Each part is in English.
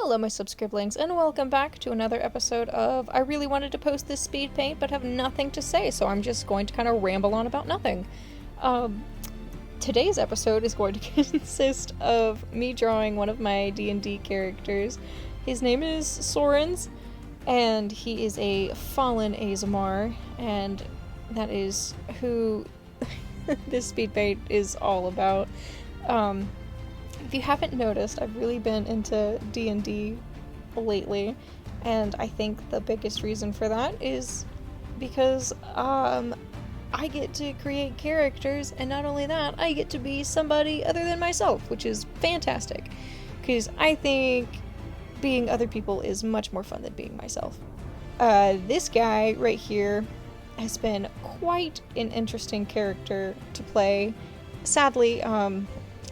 Hello my subscriblings and welcome back to another episode of I really wanted to post this speed paint but have nothing to say, so I'm just going to kind of ramble on about nothing. Today's episode is going to consist of me drawing one of my D&D characters. His name is Sorins, and he is a fallen Azamar, and that is who this speed paint is all about. If you haven't noticed, I've really been into D&D lately, and I think the biggest reason for that is because I get to create characters, and not only that, I get to be somebody other than myself, which is fantastic, because I think being other people is much more fun than being myself. This guy right here has been quite an interesting character to play. Sadly,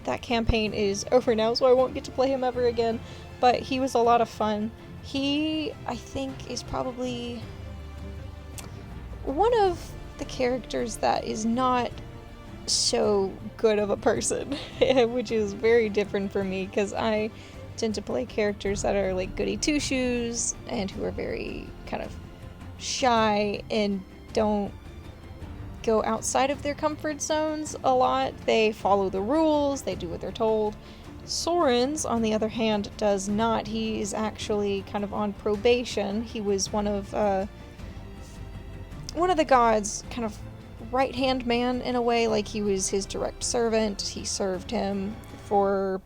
that campaign is over now, so I won't get to play him ever again, but he was a lot of fun. He, I think, is probably one of the characters that is not so good of a person, which is very different for me, because I tend to play characters that are like goody two-shoes and who are very kind of shy and don't go outside of their comfort zones a lot. They follow the rules, they do what they're told. Sorins, on the other hand, does not. He is actually kind of on probation. He was one of the gods' kind of right-hand man in a way, like he was his direct servant. He served him for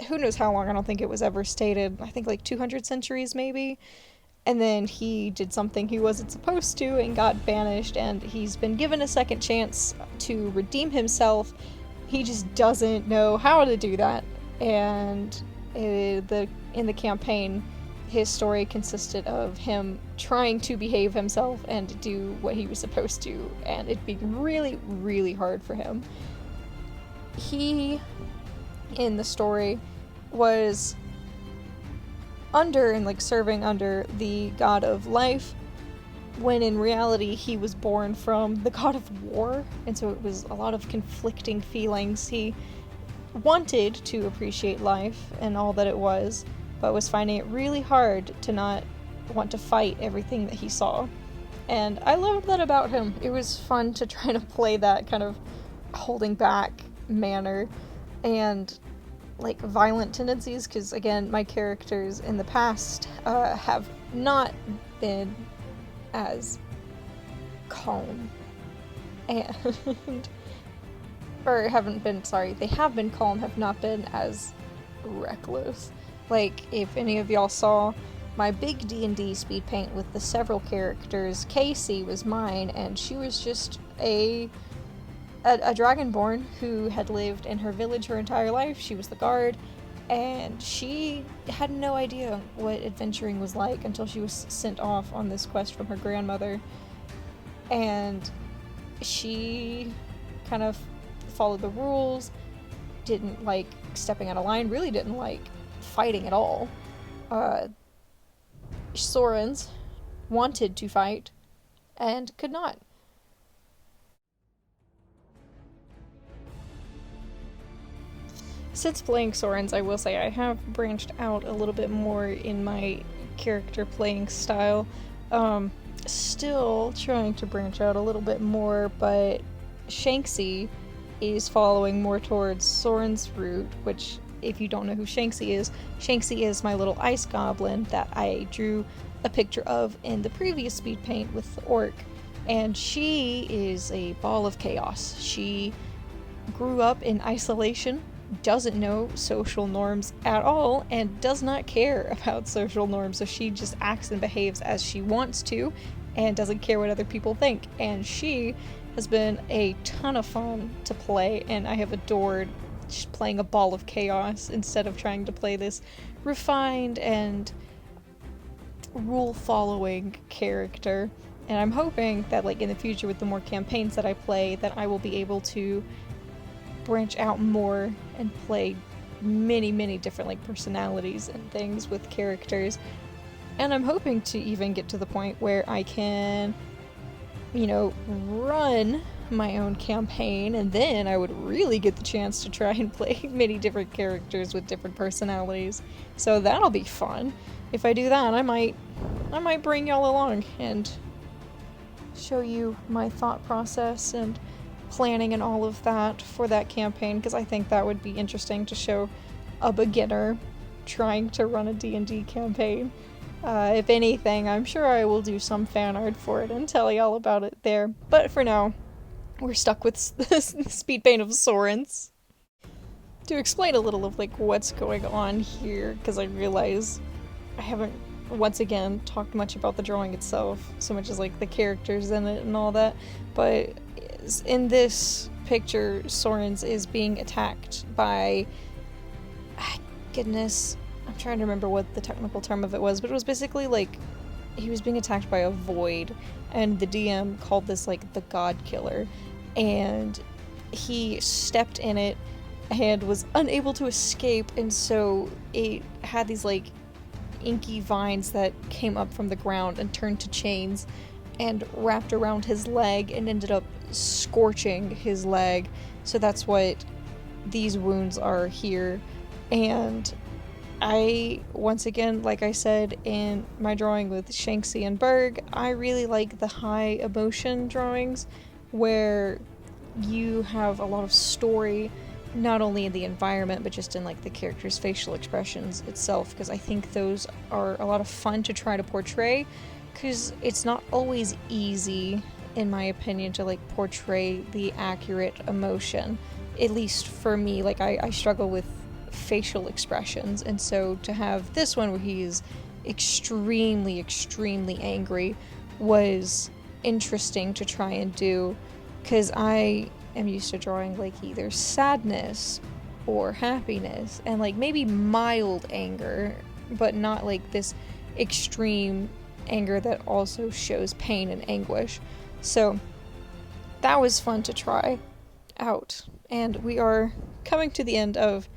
who knows how long. I don't think it was ever stated. I think like 200 centuries maybe. And then he did something he wasn't supposed to and got banished, and he's been given a second chance to redeem himself. He just doesn't know how to do that. And in the campaign, his story consisted of him trying to behave himself and do what he was supposed to, and it being really, really hard for him. He, in the story, was under and like serving under the god of life, when in reality he was born from the god of war, and so it was a lot of conflicting feelings. He wanted to appreciate life and all that it was, but was finding it really hard to not want to fight everything that he saw. And I loved that about him. It was fun to try to play that kind of holding back manner and like violent tendencies, because again, my characters in the past have not been as calm and or haven't been, sorry, they have been calm, have not been as reckless. Like, if any of y'all saw my big D&D speed paint with the several characters, Casey was mine, and she was just a dragonborn who had lived in her village her entire life. She was the guard, and she had no idea what adventuring was like until she was sent off on this quest from her grandmother. And she kind of followed the rules, didn't like stepping out of line, really didn't like fighting at all. Sorins wanted to fight and could not. Since playing Sorins, I will say I have branched out a little bit more in my character playing style. Still trying to branch out a little bit more, but Shanksy is following more towards Sorin's route, which, if you don't know who Shanksy is my little ice goblin that I drew a picture of in the previous speed paint with the orc, and she is a ball of chaos. She grew up in isolation, doesn't know social norms at all, and does not care about social norms, so she just acts and behaves as she wants to and doesn't care what other people think. And she has been a ton of fun to play, and I have adored just playing a ball of chaos instead of trying to play this refined and rule-following character. And I'm hoping that, like, in the future with the more campaigns that I play, that I will be able to branch out more and play many different like personalities and things with characters. And I'm hoping to even get to the point where I can, run my own campaign, and then I would really get the chance to try and play many different characters with different personalities. So that'll be fun. If I do that, I might bring y'all along and show you my thought process and planning and all of that for that campaign, because I think that would be interesting to show a beginner trying to run a D&D campaign. If anything, I'm sure I will do some fan art for it and tell y'all about it there. But for now, we're stuck with the speed paint of Sorins. To explain a little of like what's going on here, because I realize I haven't once again talked much about the drawing itself, so much as like the characters in it and all that, but in this picture, Sorins is being attacked by, goodness, I'm trying to remember what the technical term of it was, but it was basically like he was being attacked by a void, and the DM called this like the God Killer, and he stepped in it and was unable to escape, and so it had these like inky vines that came up from the ground and turned to chains and wrapped around his leg and ended up scorching his leg. So that's what these wounds are here. And I, once again, like I said in my drawing with Shanksy and Berg, I really like the high emotion drawings where you have a lot of story, not only in the environment, but just in like the character's facial expressions itself, because I think those are a lot of fun to try to portray, because it's not always easy, in my opinion, to like portray the accurate emotion. At least for me, like I struggle with facial expressions, and so to have this one where he's extremely, extremely angry was interesting to try and do, because I am used to drawing like either sadness or happiness and like maybe mild anger, but not like this extreme anger that also shows pain and anguish. So that was fun to try out, and we are coming to the end of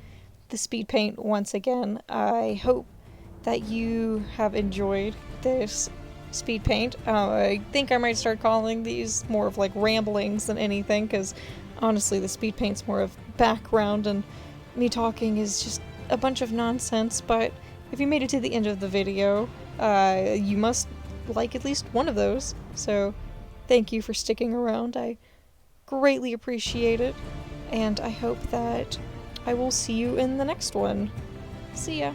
the speed paint once again. I hope that you have enjoyed this speed paint. I think I might start calling these more of like ramblings than anything, because honestly the speed paint's more of background and me talking is just a bunch of nonsense. But if you made it to the end of the video, you must like at least one of those, so thank you for sticking around. I greatly appreciate it, and I hope that I will see you in the next one. See ya!